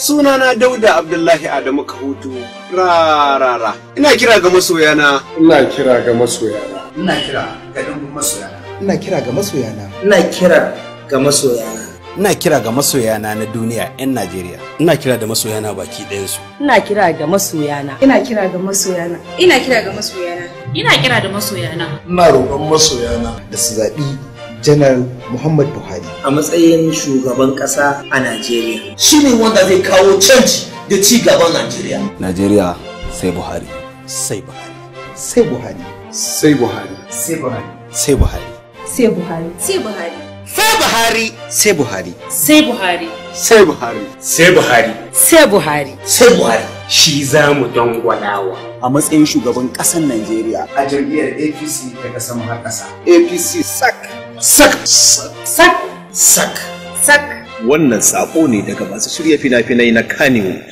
Sunana Dauda Abdullahi Adamu Kahutu. Rarara. Ina kira ga masoyana. Ina kira ga masoyana. Ina kira ga dambun masoyana. Ina kira ga masoyana. Ina kira ga masoyana. Ina kira ga masoyana na duniya 'yan Najeriya. Ina kira da masoyana baki ɗayansu. Ina kira ga masoyana. Ina kira ga masoyana. Ina kira ga masoyana. Ina kira da masoyana. Ina roƙon masoyana da su zaɓi Janar Muhammad Buhari a matsayin shugaban ƙasa a Najeriya. Shi ne wanda zai kawo canji da ci gaban Najeriya. Najeriya sai Buhari. Sai Buhari. sai Buhari sai Buhari. Sai Buhari. Sai Buhari. Sai Buhari. Sai Buhari. Sai Buhari. sai Buhari Sai Buhari. Sai Buhari. Sai Buhari. Sai Buhari. Sai Buhari. Shi za mu dangwalawa. A matsayin shugaban ƙasar Najeriya. A jam'iyyar APC daga sama har ƙasa. APC sak. Sak. Sak. Sak. Sak. Wannan sako ne daga masu shirya fina-finai na Kannywood.